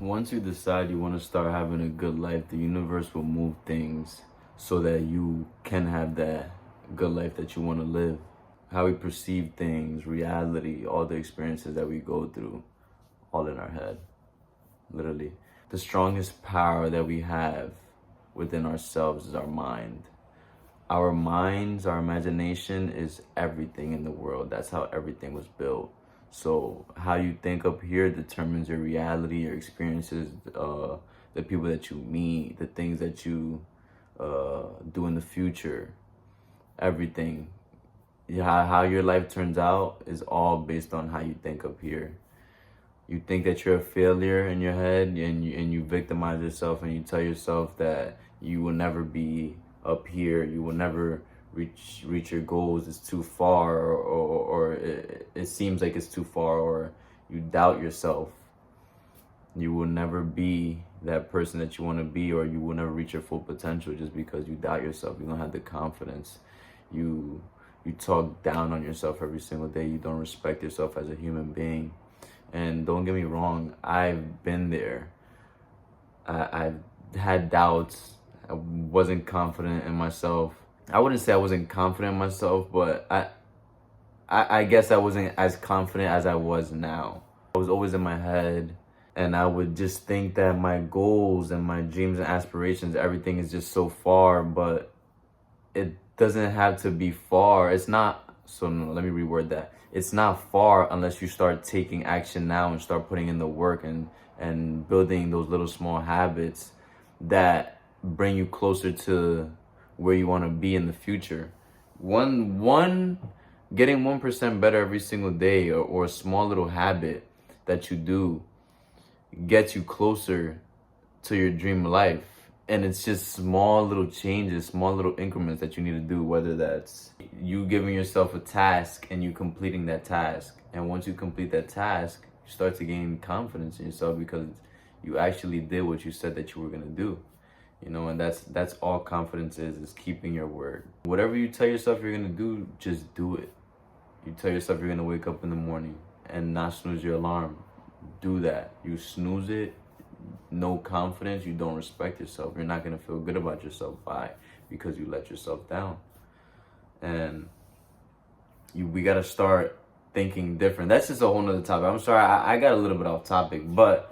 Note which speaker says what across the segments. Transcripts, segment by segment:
Speaker 1: Once you decide you want to start having a good life, the universe will move things so that you can have that good life that you want to live. How we perceive things, reality, all the experiences that we go through, all in our head, literally. The strongest power that we have within ourselves is our mind. Our minds, our imagination is everything in the world. That's how everything was built. So how you think up here determines your reality, your experiences, the people that you meet, the things that you do in the future, everything. Yeah, how your life turns out is all based on how you think up here. You think that you're a failure in your head, and you victimize yourself, and you tell yourself that you will never be up here, you will never reach your goals, it's too far, or it seems like it's too far, or you doubt yourself. You will never be that person that you want to be, or you will never reach your full potential just because you doubt yourself. You don't have the confidence. You talk down on yourself every single day. You don't respect yourself as a human being. And don't get me wrong, I've been there. I've had doubts. I wasn't confident in myself. I wouldn't say I wasn't confident in myself, but I guess I wasn't as confident as I was now. I was always in my head, and I would just think that my goals and my dreams and aspirations, everything is just so far, but it doesn't have to be far. It's not, so no, let me reword that. It's not far unless you start taking action now and start putting in the work and building those little small habits that bring you closer to where you want to be in the future. Getting 1% better every single day, or a small little habit that you do gets you closer to your dream life. And it's just small little changes, small little increments that you need to do, whether that's you giving yourself a task and you completing that task. And once you complete that task, you start to gain confidence in yourself because you actually did what you said that you were going to do. And that's all confidence is keeping your word. Whatever you tell yourself you're going to do, just do it. You tell yourself you're going to wake up in the morning and not snooze your alarm. Do that. You snooze it, no confidence, you don't respect yourself. You're not going to feel good about yourself. Why? Because you let yourself down. And we got to start thinking different. That's just a whole nother topic. I'm sorry, I got a little bit off topic, but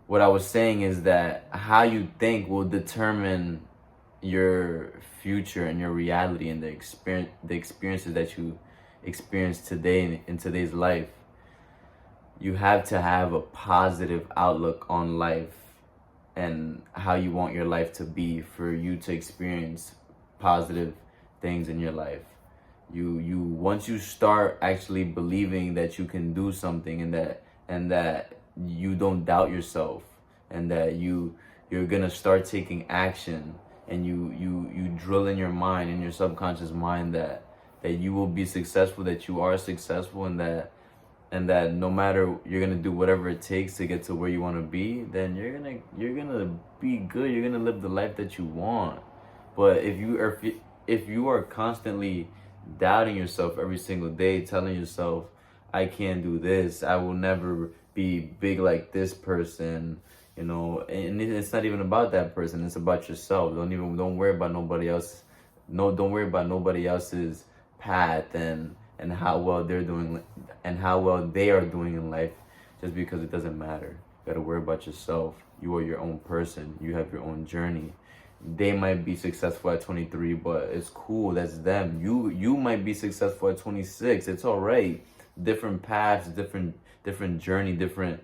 Speaker 1: what I was saying is that how you think will determine your future and your reality and the experiences that you experience today in today's life. You have to have a positive outlook on life and how you want your life to be for you to experience positive things in your life. You once you start actually believing that you can do something, and that you don't doubt yourself, and that you're gonna start taking action, and you drill in your mind, in your subconscious mind, that you will be successful, that you are successful, and that no matter, you're gonna do whatever it takes to get to where you want to be, then you're gonna be good. You're gonna live the life that you want. But if you are constantly doubting yourself every single day, telling yourself, I can't do this, I will never be big like this person, and it's not even about that person, it's about yourself. Don't worry about nobody else. Don't worry about nobody else's path and how well they're doing and how well they are doing in life, just because it doesn't matter. You gotta worry about yourself. You are your own person. You have your own journey. They might be successful at 23, but it's cool. That's them. You might be successful at 26. It's all right. Different paths, different journey, different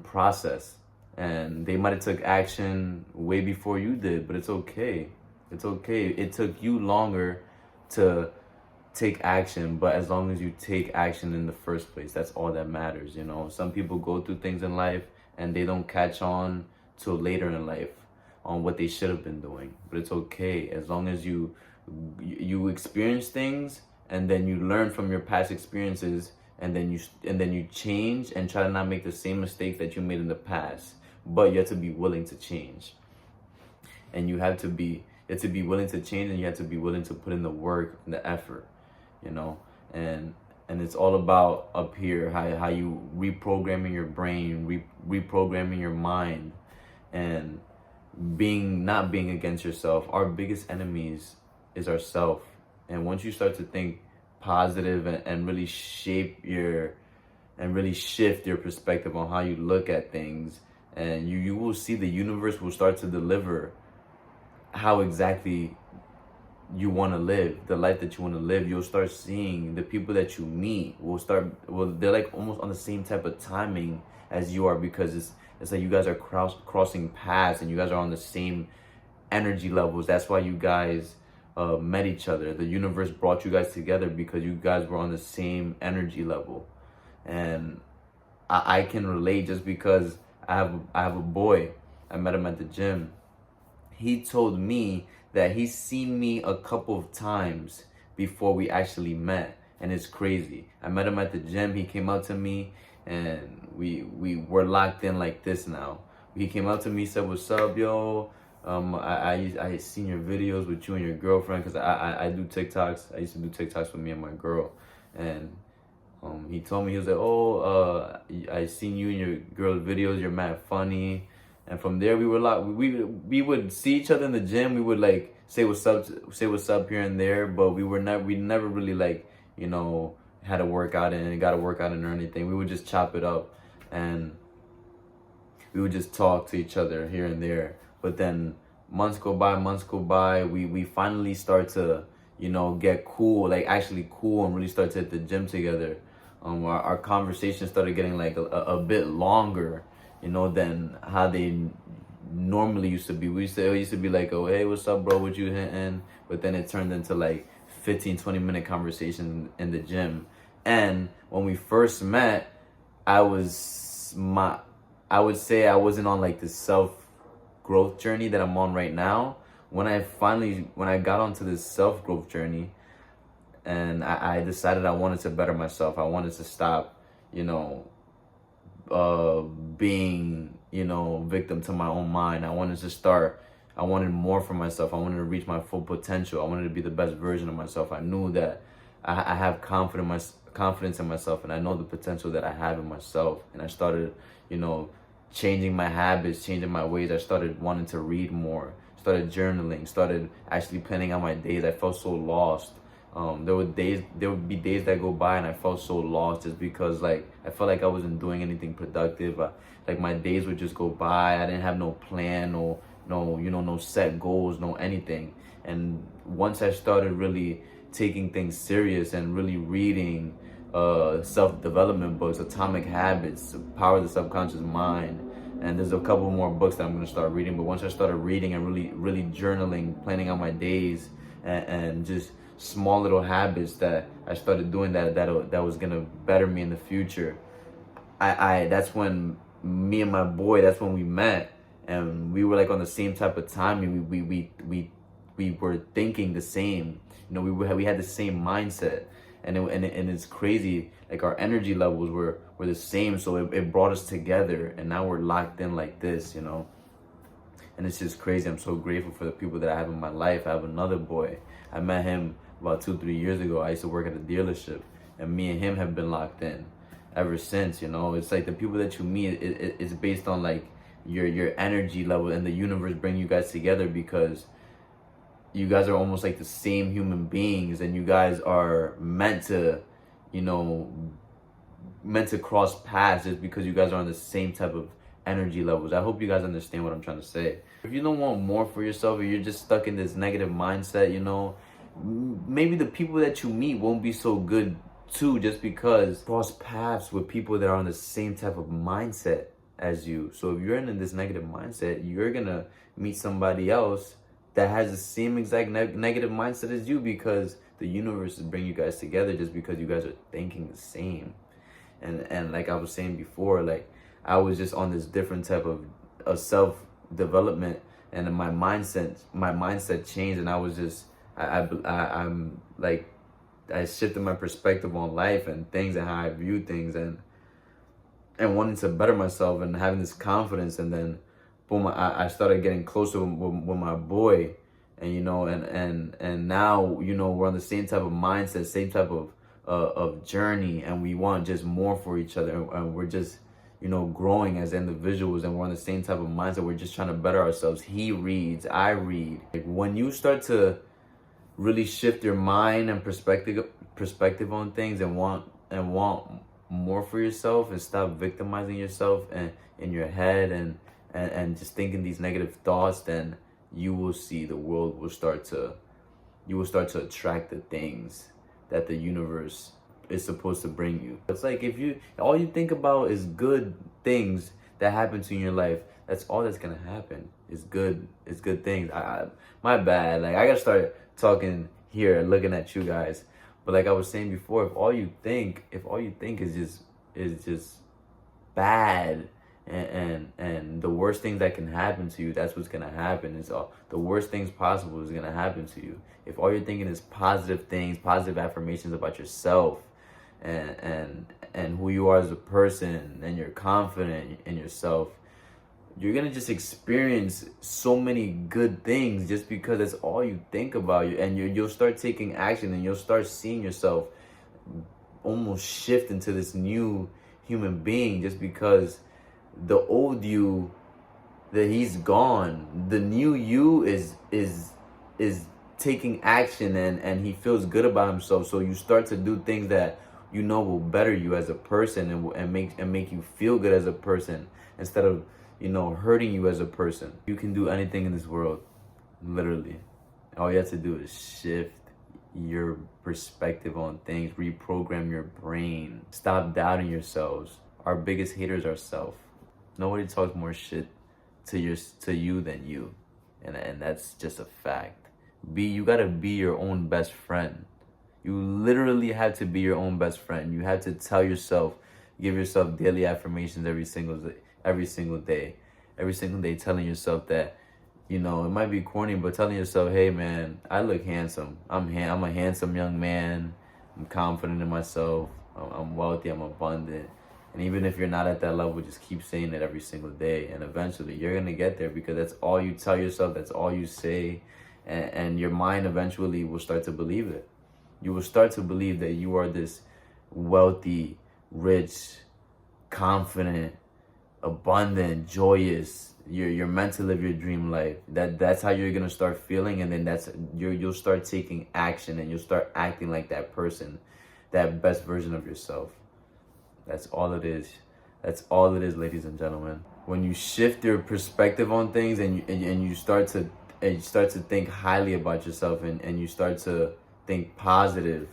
Speaker 1: process. And they might have took action way before you did, but it's okay. It's okay. It took you longer to take action, but as long as you take action in the first place, that's all that matters. Some people go through things in life and they don't catch on till later in life on what they should have been doing, but it's okay as long as you experience things, and then you learn from your past experiences, and then you change and try to not make the same mistakes that you made in the past. But you have to be willing to change, and you have to be willing to change, and you have to be willing to put in the work and the effort, and and it's all about up here, how you reprogramming your brain, reprogramming your mind, and not being against yourself. Our biggest enemies is ourself. And once you start to think positive and really really shift your perspective on how you look at things, and you will see the universe will start to deliver how exactly you want to live, the life that you want to live. You'll start seeing the people that you meet they're like almost on the same type of timing as you are, because it's like you guys are crossing paths, and you guys are on the same energy levels. That's why you guys met each other. The universe brought you guys together because you guys were on the same energy level. And I can relate, just because I have a boy. I met him at the gym. He told me that he's seen me a couple of times before we actually met, and it's crazy. I met him at the gym. He came up to me, and we were locked in like this now. He came up to me, said, "What's up, yo? I seen your videos with you and your girlfriend, because I do TikToks. I used to do TikToks with me and my girl." And he told me, he was like, "Oh, I seen you and your girl's videos. You're mad funny." And from there, we were like, we would see each other in the gym. We would like say what's up here and there, but we never really like, had a workout and got a workout in or anything. We would just chop it up, and we would just talk to each other here and there. But then months go by. We finally start to, get cool, like actually cool, and really start to hit the gym together. Our conversation started getting like a bit longer, than how they normally used to be. It used to be like, "Oh, hey, what's up, bro? What you hitting?" But then it turned into like 15-20 minute conversation in the gym. And when we first met, I would say I wasn't on like this self growth journey that I'm on right now. When I got onto this self growth journey, and I decided I wanted to better myself. I wanted to stop, being, victim to my own mind. I wanted more for myself. I wanted to reach my full potential. I wanted to be the best version of myself. I knew that I have confidence in myself, and I know the potential that I have in myself. And I started, changing my habits, changing my ways. I started wanting to read more, started journaling, started actually planning out my days. I felt so lost. There would be days that go by and I felt so lost, just because like I felt like I wasn't doing anything productive. Like my days would just go by. I didn't have no plan, no set goals, no anything. And once I started really taking things serious and really reading self-development books, Atomic Habits, Power of the Subconscious Mind, and there's a couple more books that I'm going to start reading. But once I started reading and really journaling, planning out my days, and just small little habits that I started doing that was gonna better me in the future. That's when me and my boy, that's when we met, and we were like on the same type of timing. We were thinking the same. We had the same mindset, and it's crazy. Like our energy levels were the same, so it brought us together, and now we're locked in like this, And it's just crazy. I'm so grateful for the people that I have in my life. I have another boy. I met him about 2-3 years ago. I used to work at a dealership, and me and him have been locked in ever since. It's like the people that you meet, it's based on like your energy level, and the universe bring you guys together because you guys are almost like the same human beings, and you guys are meant to cross paths just because you guys are on the same type of energy levels. I hope you guys understand what I'm trying to say. If you don't want more for yourself, or you're just stuck in this negative mindset, maybe the people that you meet won't be so good too, just because cross paths with people that are on the same type of mindset as you. So if you're in this negative mindset, you're gonna meet somebody else that has the same exact negative mindset as you, because the universe is bringing you guys together just because you guys are thinking the same. And like I was saying before, like I was just on this different type of self-development, and then my mindset changed, and I was just I'm like, I shifted my perspective on life and things and how I view things, and wanting to better myself and having this confidence. And then boom, I started getting closer with my boy, and and now we're on the same type of mindset, same type of of journey, and we want just more for each other, and we're just, you know, growing as individuals, and we're on the same type of mindset. We're just trying to better ourselves. He reads, I read. Like, when you start to really shift your mind and perspective on things, and want more for yourself, and stop victimizing yourself and in your head, and just thinking these negative thoughts, then you will see the world will start to, you will start to attract the things that the universe is supposed to bring you. It's like, if you, all you think about is good things that happen to you in your life, that's all that's gonna happen. It's good things. My bad. Like, I gotta start talking here and looking at you guys. But like I was saying before, if all you think is just bad, and the worst things that can happen to you, that's what's gonna happen. It's all the worst things possible is gonna happen to you. If all you're thinking is positive things, positive affirmations about yourself, and who you are as a person, and you're confident in yourself, you're gonna just experience so many good things just because that's all you think about. And you'll start taking action, and you'll start seeing yourself almost shift into this new human being, just because the old you, that he's gone. The new you is taking action, and he feels good about himself. So you start to do things that you know will better you as a person, and make you feel good as a person, instead of, you know, hurting you as a person. You can do anything in this world, literally. All you have to do is shift your perspective on things, reprogram your brain, stop doubting yourselves. Our biggest haters are self. Nobody talks more shit to you than you, and that's just a fact. You gotta be your own best friend. You literally have to be your own best friend. You have to tell yourself, give yourself daily affirmations every single day, telling yourself that, you know, it might be corny, but telling yourself, hey man, I look handsome. I'm a handsome young man. I'm confident in myself. I'm wealthy. I'm abundant. And even if you're not at that level, just keep saying it every single day, and eventually you're gonna get there, because that's all you tell yourself. That's all you say, and your mind eventually will start to believe it. You will start to believe that you are this wealthy, rich, confident, abundant, joyous. You're meant to live your dream life. That's how you're gonna start feeling, and then you'll start taking action, and you'll start acting like that person, that best version of yourself. That's all it is. That's all it is, ladies and gentlemen. When you shift your perspective on things, and you start to think highly about yourself, and you start to think positive,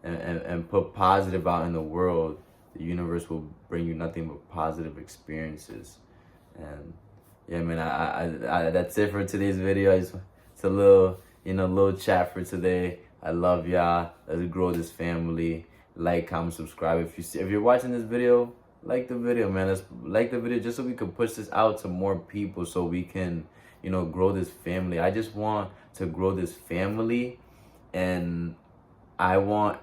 Speaker 1: and put positive out in the world, the universe will bring you nothing but positive experiences. And yeah, man, I that's it for today's video. It's a little chat for today. I love y'all. Let's grow this family. Like, comment, subscribe. If you're watching this video, like the video, man. Let's like the video, just so we can push this out to more people, so we can, you know, grow this family. I just want to grow this family, and I want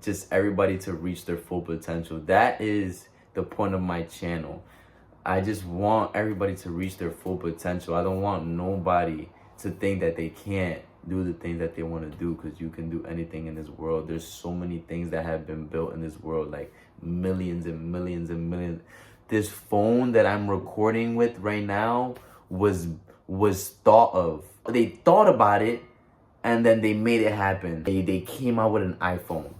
Speaker 1: just everybody to reach their full potential. That is the point of my channel. I just want everybody to reach their full potential. I don't want nobody to think that they can't do the things that they want to do, because you can do anything in this world. There's so many things that have been built in this world, like millions and millions and millions. This phone that I'm recording with right now was thought of. They thought about it, and then they made it happen. They came out with an iPhone,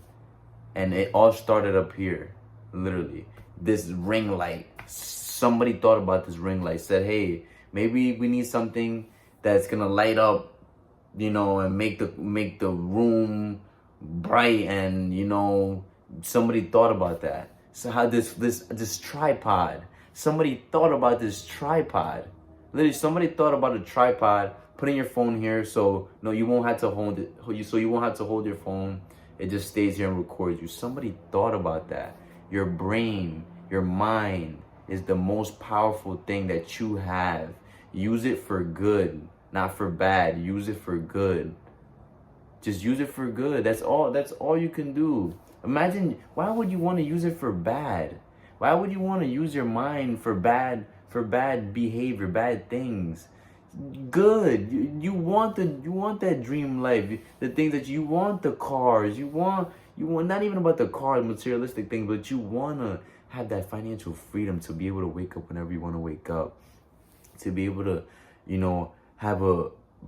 Speaker 1: and it all started up here, literally. This ring light. Somebody thought about this ring light, said, hey, maybe we need something that's gonna light up, you know, and make the room bright, and, you know, somebody thought about that. So how this tripod, somebody thought about this tripod. Literally, somebody thought about a tripod, putting your phone here, so no, you won't have to hold it. So you won't have to hold your phone. It just stays here and records you. Somebody thought about that. Your brain, your mind is the most powerful thing that you have. Use it for good, not for bad. Use it for good. Just use it for good. That's all you can do. Imagine, why would you want to use it for bad? Why would you want to use your mind for bad behavior, bad things? Good. You want that dream life. The things that you want, the cars, you want You want, not even about the car, materialistic thing, but you want to have that financial freedom to be able to wake up whenever you want to wake up, to be able to, you know,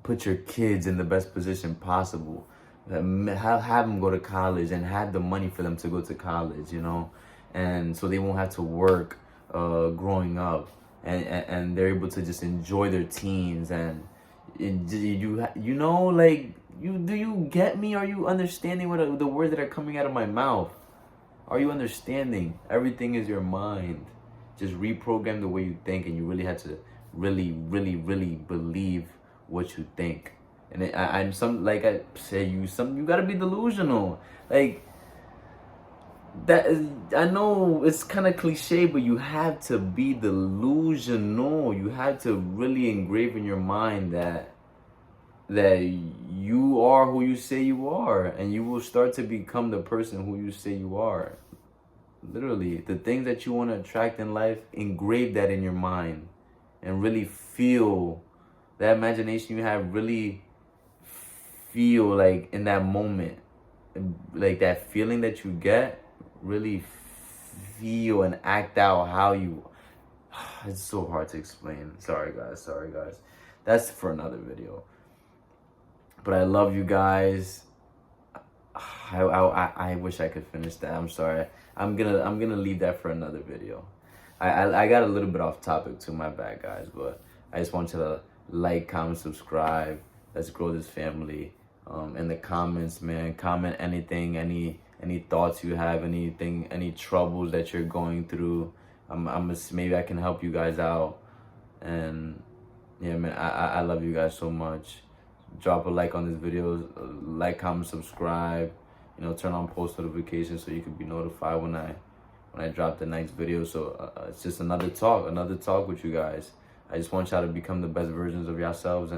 Speaker 1: put your kids in the best position possible, have them go to college and have the money for them to go to college, you know, and so they won't have to work growing up, and they're able to just enjoy their teens. And you know, like, do you get me? Are you understanding what the words that are coming out of my mouth? Are you understanding? Everything is your mind. Just reprogram the way you think, and you really have to really, really, really believe what you think. And I'm some, like I said, you gotta be delusional. Like, that is, I know it's kind of cliche, but you have to be delusional. You have to really engrave in your mind that you are who you say you are, and you will start to become the person who you say you are. Literally, the things that you want to attract in life, engrave that in your mind, and really feel that imagination you have. Really feel like in that moment, like that feeling that you get. Really feel and act out how you. It's so hard to explain. Sorry guys. That's for another video. But I love you guys. I wish I could finish that. I'm sorry. I'm gonna leave that for another video. I got a little bit off topic too. My bad, guys. But I just want you to like, comment, subscribe. Let's grow this family. In the comments, man, comment anything, any thoughts you have, anything, any troubles that you're going through. Maybe I can help you guys out. And yeah, man, I love you guys so much. Drop a like on this video, like, comment, subscribe. You know, turn on post notifications so you can be notified when I drop the next video. So it's just another talk with you guys. I just want y'all to become the best versions of yourselves,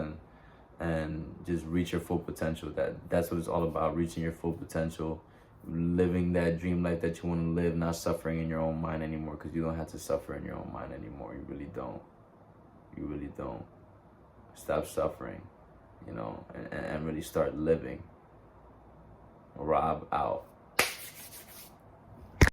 Speaker 1: and just reach your full potential. That's what it's all about, reaching your full potential, living that dream life that you want to live, not suffering in your own mind anymore, because you don't have to suffer in your own mind anymore. You really don't. Stop suffering, you know, and really start living. Rob out.